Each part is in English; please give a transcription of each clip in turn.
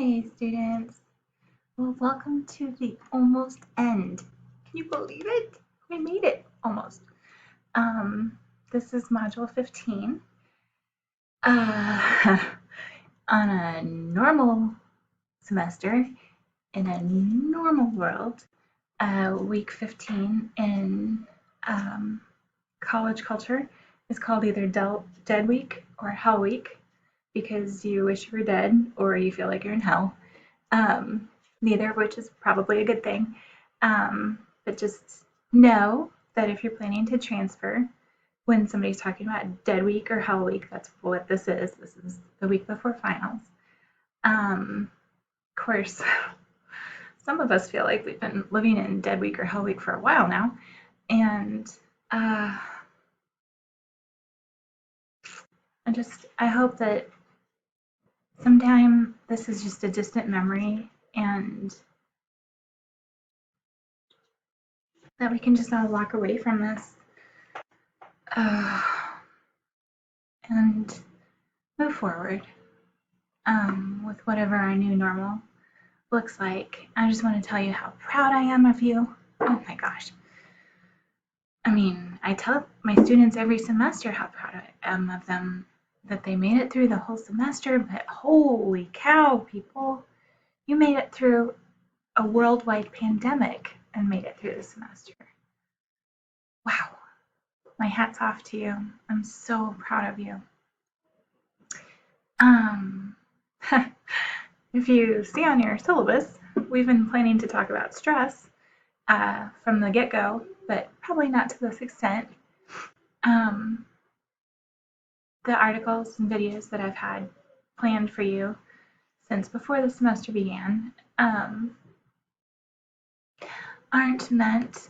Hey students, well welcome to the almost end. Can you believe it? We made it almost. This is module 15. Uh, on a normal semester in a normal world, week 15 in college culture is called either Dead Week or Hell Week because you wish you were dead or you feel like you're in hell. Neither of which is probably a good thing. But just know that if you're planning to transfer, when somebody's talking about dead week or hell week, that's what this is. This is the week before finals. Of course, some of us feel like we've been living in dead week or hell week for a while now. And I hope that sometime this is just a distant memory and that we can just all walk away from this and move forward with whatever our new normal looks like. I just want to tell you how proud I am of you. Oh my gosh. I mean, I tell my students every semester how proud I am of them, that they made it through the whole semester, but holy cow, people, you made it through a worldwide pandemic and made it through the semester. Wow. My hat's off to you. I'm so proud of you. If you see on your syllabus, we've been planning to talk about stress from the get-go, but probably not to this extent. The articles and videos that I've had planned for you since before the semester began aren't meant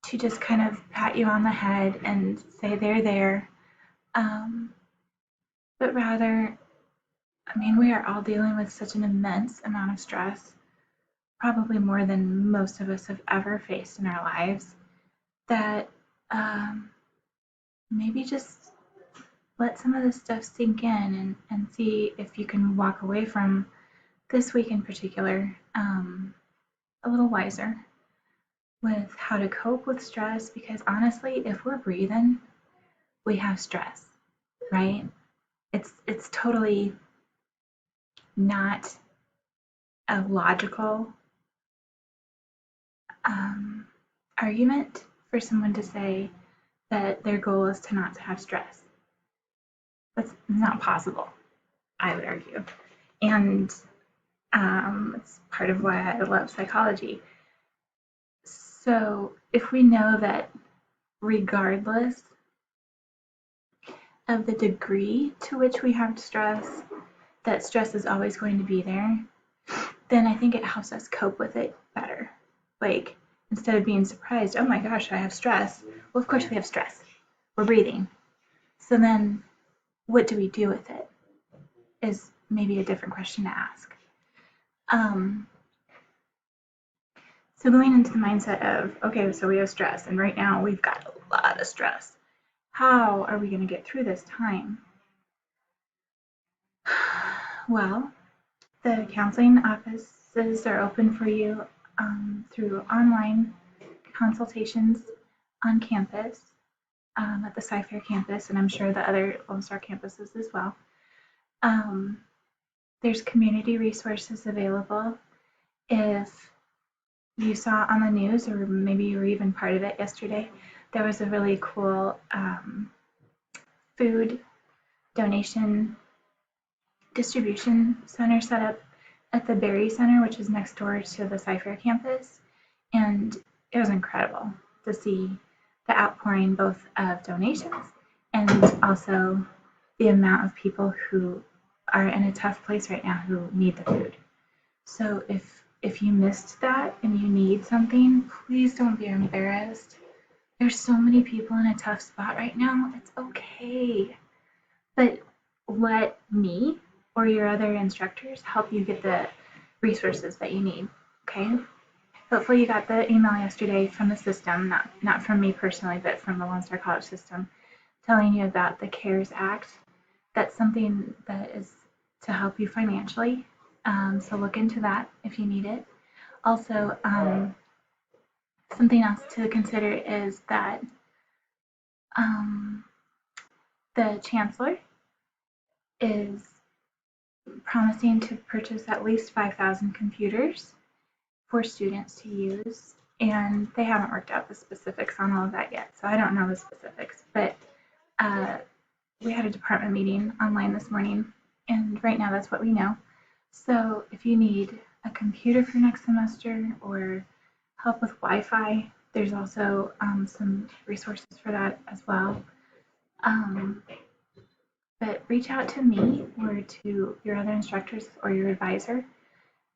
to just kind of pat you on the head and say they're there, but rather, I mean, we are all dealing with such an immense amount of stress, probably more than most of us have ever faced in our lives, that maybe just let some of this stuff sink in and see if you can walk away from this week in particular a little wiser with how to cope with stress, because honestly, if we're breathing, we have stress, right? It's totally not a logical argument for someone to say that their goal is to not to have stress. That's not possible, I would argue. And it's part of why I love psychology. So if we know that regardless of the degree to which we have stress, that stress is always going to be there, then I think it helps us cope with it better. Like, instead of being surprised, oh my gosh, I have stress. Well, of course we have stress. We're breathing. So then what do we do with it is maybe a different question to ask. So going into the mindset of, okay, so we have stress, and right now we've got a lot of stress. How are we going to get through this time? Well, the counseling offices are open for you through online consultations on campus, at the Sci-Fair campus, and I'm sure the other Lone Star campuses as well. There's community resources available. If you saw on the news, or maybe you were even part of it yesterday, there was a really cool food donation distribution center set up at the Berry Center, which is next door to the Sci-Fair campus, and it was incredible to see the outpouring both of donations and also the amount of people who are in a tough place right now who need the food. So if you missed that and you need something, please don't be embarrassed. There's so many people in a tough spot right now. It's okay. But let me or your other instructors help you get the resources that you need, okay? Hopefully you got the email yesterday from the system, not from me personally, but from the Lone Star College system, telling you about the CARES Act. That's something that is to help you financially So look into that if you need it. Also, something else to consider is that um, the chancellor is promising to purchase at least 5,000 computers for students to use, and they haven't worked out the specifics on all of that yet, so I don't know the specifics, but we had a department meeting online this morning, and right now that's what we know. So if you need a computer for next semester or help with Wi-Fi, there's also some resources for that as well. But reach out to me or to your other instructors or your advisor,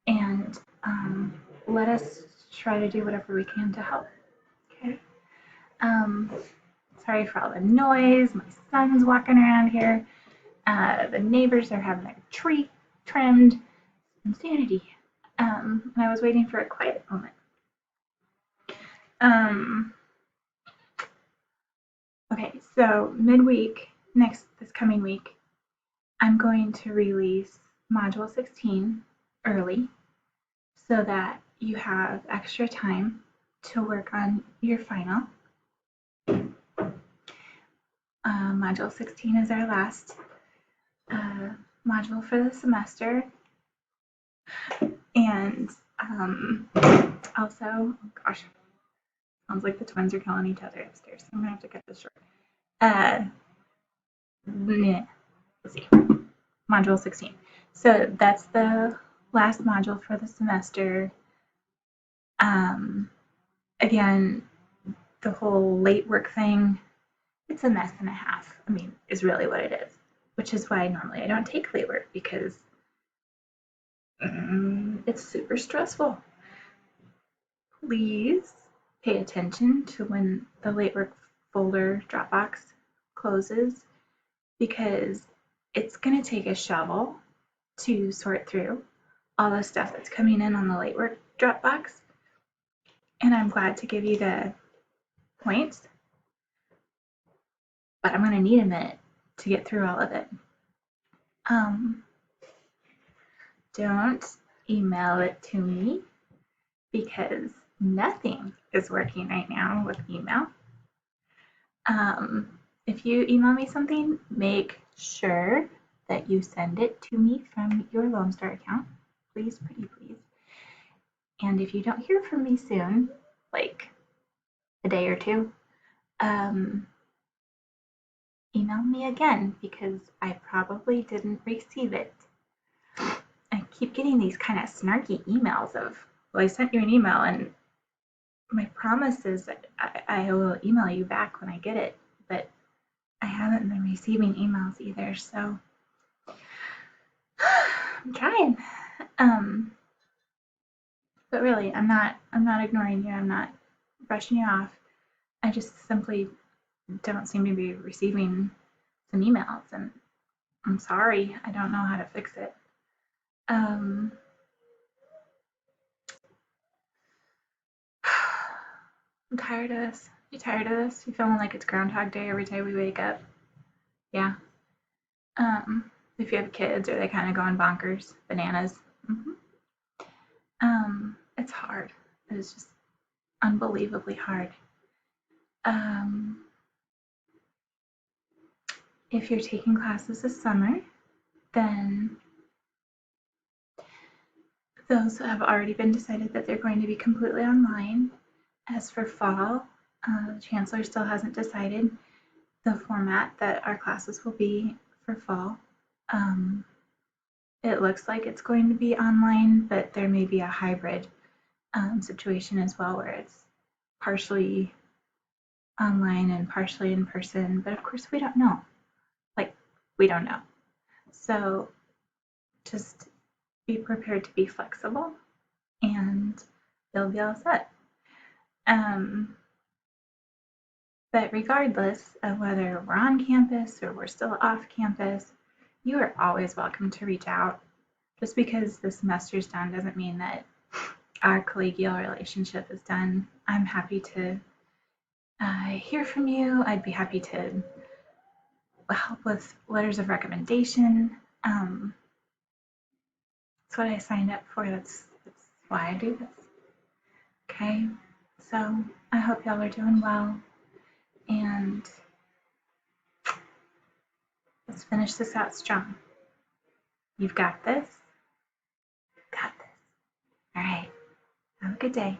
and let us try to do whatever we can to help. Okay. Sorry for all the noise. My son's walking around here. The neighbors are having their tree trimmed. Insanity. And I was waiting for a quiet moment. Okay, so midweek, this coming week, I'm going to release Module 16 early so that you have extra time to work on your final. Module 16 is our last module for the semester. And also, oh gosh, sounds like the twins are killing each other upstairs. I'm gonna have to cut this short. Let's see, Module 16. So that's the last module for the semester. Again, the whole late work thing, it's a mess and a half. I mean, is really what it is, which is why normally I don't take late work, because it's super stressful. Please pay attention to when the late work folder Dropbox closes, because it's going to take a shovel to sort through all the stuff that's coming in on the late work Dropbox. And I'm glad to give you the points, but I'm going to need a minute to get through all of it. Don't email it to me, because nothing is working right now with email. If you email me something, make sure that you send it to me from your Lone Star account. Please, pretty please. And if you don't hear from me soon, like a day or two, email me again, because I probably didn't receive it. I keep getting these kind of snarky emails of, well, I sent you an email, and my promise is that I will email you back when I get it, but I haven't been receiving emails either, so I'm trying. But really, I'm not ignoring you. I'm not brushing you off. I just simply don't seem to be receiving some emails, and I'm sorry. I don't know how to fix it. I'm tired of this. You tired of this? You feeling like it's Groundhog Day every time we wake up? Yeah. If you have kids, are they kind of going bonkers, bananas? It's hard. It's just unbelievably hard. If you're taking classes this summer, then those have already been decided that they're going to be completely online. As for fall, the chancellor still hasn't decided the format that our classes will be for fall. It looks like it's going to be online, but there may be a hybrid situation as well, where it's partially online and partially in person, but of course we don't know. We don't know. So just be prepared to be flexible, and you'll be all set. But regardless of whether we're on campus or we're still off campus, you are always welcome to reach out. Just because the semester's done doesn't mean that our collegial relationship is done. I'm happy to hear from you. I'd be happy to help with letters of recommendation. That's what I signed up for. That's why I do this. Okay, so I hope y'all are doing well, and let's finish this out strong. You've got this. Got this. All right. Have a good day.